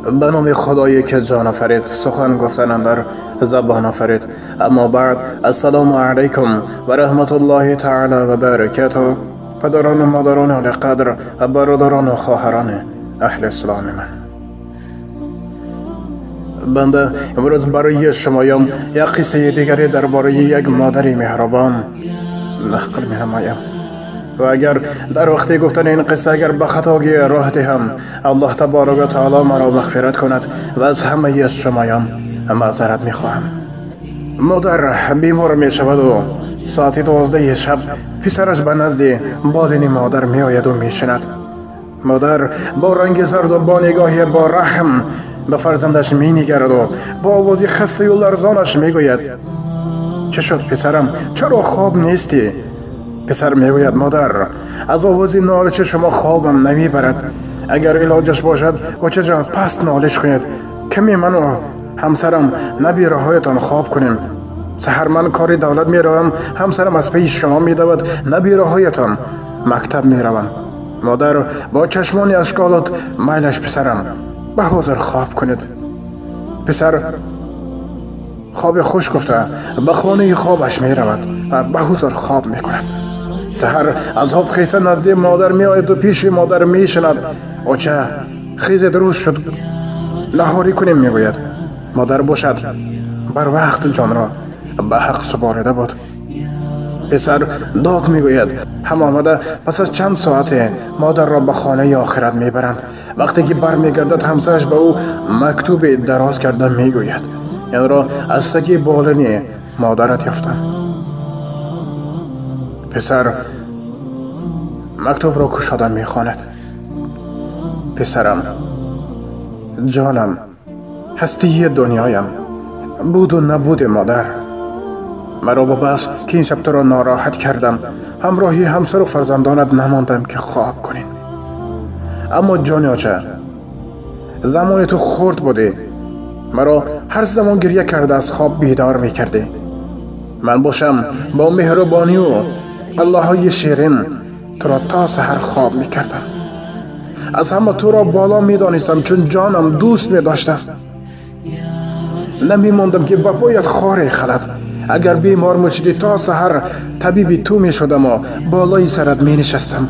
به نام خدایی که جان آفرید، سخن گفتن اندر زبان آفرید. اما بعد، السلام علیکم و رحمت الله تعالی و برکاته. پدران و مادران اهل قدر و برادران و خواهران اهل اسلام من، بنده امروز برای شمایان یک قصه دیگری درباره یک مادر مهربان نقل می نمایم. و اگر در وقتی گفتن این قصه اگر به خطاگی راه دهم، الله تبارک و تعالی مرا مغفرت کند و از همه شمایان معذرت می خواهم. مادر بیمار می شود و ساعت 12 شب پسرش به نزد بالین مادر می آید و می شند. مادر با رنگ زرد و با نگاهی با رحم به فرزندش می نگرد و با آوازی خسته و لرزانش می گوید: چه شد پسرم؟ چرا خواب نیستی؟ پسر می گوید: مادر، از آوازی نالش شما خوابم نمی برد. اگر علاجش باشد بچه جان پست نالش کنید، کمی من و همسرم نبی راهایتان خواب کنیم. سحر من کاری دولت می روم، همسرم از پیش شما می دود، نبی راهایتان مکتب می روم. مادر با چشمانی اشکالات: میلش پسرم، به حاضر خواب کنید. پسر خواب خوش گفته به خانه خوابش می رود و به حضور خواب می کند. سحر از خواب خیسته نزد مادر می آید و پیش مادر می شند: اوچه خیزید روز شد نهاری کنیم. می گوید. مادر باشد بر وقت جان را به حق سپارده بود. پسر داد می گوید. هم آمده پس از چند ساعت مادر را به خانه آخرت می برند. وقتی که بر می گردد همسرش به او مکتوب دراز کرده می گوید: این را از تکی بالین مادرت یافتم. پسر مکتوب را کشاده می خواند: پسرم، جانم، هستی دنیایم، بود و نبود مادر. مرا با بس که این شب تو را ناراحت کردم، همراهی همسر و فرزندانت نماندم که خواب کنیم. اما جان آچه، زمان تو خورد بوده، مرا هر زمان گریه کرده از خواب بیدار می کرده. من باشم با مهربانی و الله‌های شیرین تو را تا سحر خواب می کردم. از همه تو را بالا می دانستم، چون جانم دوست می داشتم. نمی ماندم که بپایت خاره خلد. اگر بیمار میشدی تا سحر طبیبی تو می شدم و بالای سرت می نشستم.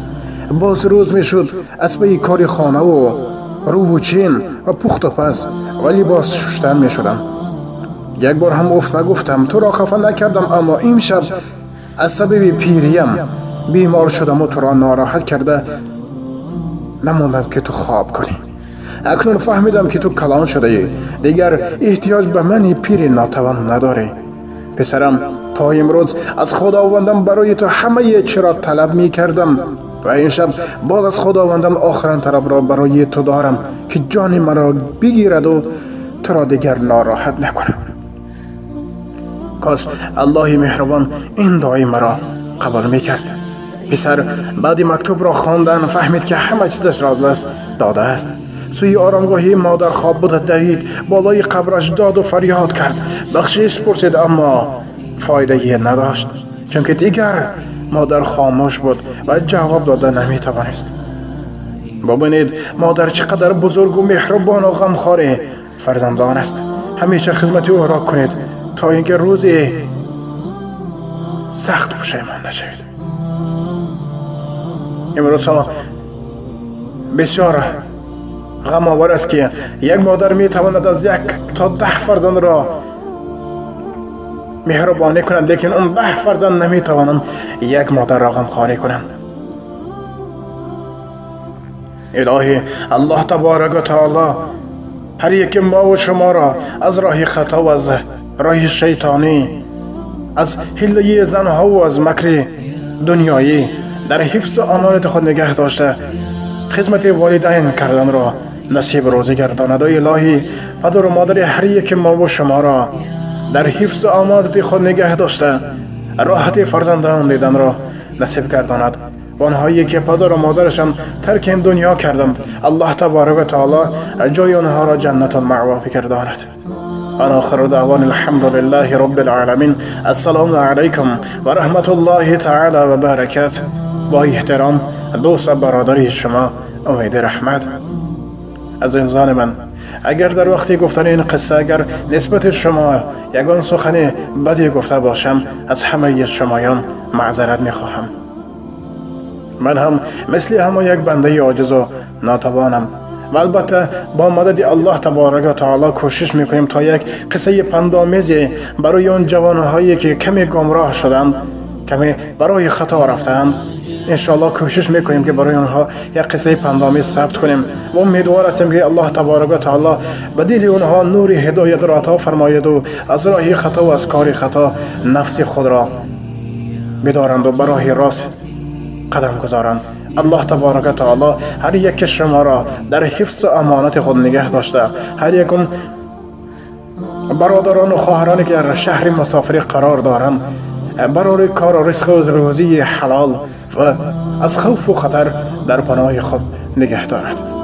باز روز می شد از پی کار خانه و رو و چین و پخت و پز و لباس شستن می شدم. یک بار هم اف نگفتم، تو را خفه نکردم، اما این شب از سبب پیریم بیمار شدم و تو را ناراحت کرده نماندم که تو خواب کنی. اکنون فهمیدم که تو کلان شده ای، دیگر احتیاج به من پیر ناتوان نداری. پسرم، تا امروز از خداوندم برای تو همه چی را طلب می کردم و این شب باز از خداوندم آخرین طلب را برای تو دارم که جان مرا بگیرد و تو را دیگر ناراحت نکنم. کاش الله مهربان این دعای مرا قبول می کرد. پسر بعد مکتوب را خواندن فهمید که همه چیزش را از دست داده است. سوی آرامگاهی مادر خواب بود دوید، بالای قبرش داد و فریاد کرد. بخشش پرسید اما فایده نداشت، چون که دیگر مادر خاموش بود و جواب داده نمی توانست. ببینید مادر چقدر بزرگ و مهربان و غمخوار فرزندان است. همیشه خدمت او را کنید تا اینکه روزی سخت پشیمان نشوید. امروز بسیار غم آور است که یک مادر می تواند از 1 تا 10 فرزند را مهربانی کنند، لیکن اون 10 فرزند نمی توانند یک مادر را غمخواری کنند. الهی الله تبارک و تعالی هر یک ما و شما را از راه خطا و از راه شیطانی، از حیله زنها و از مکر دنیایی در حفظ امانت خود نگه داشته خدمت والدین کردن را نصیب روزی گرداند. و الهی پدر و مادر هر یک ما و شما را در حفظ امانت خود نگه داشته راحت فرزندان دیدن را نصیب گرداند. و آنهایی که پدر و مادرشان ترک این دنیا کردند، الله تبارک و تعالی جای آنها را جنت المأوا گرداند. انا آخر دعوان الحمد لله رب العالمین. السلام علیکم و رحمت الله تعالی و برکاته. با احترام دوست و برادری شما امید رحمت. عزیزان من، اگر در وقتی گفتن این قصه اگر نسبت شما یگان سخن بدی گفته باشم از همه شمایان معذرت میخواهم. من هم مثل همه یک بنده عاجز و ناتوانم و البته با مدد الله تبارک و تعالی کوشش میکنیم تا یک قصه پندآمیزی برای اون جوانهایی که کمی گمراه شدند، کمی برای خطا رفتند، انشاءالله کوشش میکنیم که برای اونها یک قصه پندآمیز ثبت کنیم و امیدوار هستیم که الله تبارک و تعالی به دل اونها نور هدایت را عطا فرماید و از راه خطا و از کار خطا نفس خود را بدارند و برای راست قدم گذارند. الله تبارک و تعالی هر یک شما را در حفظ و امانت خود نگه داشته. هر یکم برادران و خواهرانی که در شهر مسافری قرار دارند برای کار و رزق و روزی حلال و از خوف و خطر در پناه خود نگه دارد.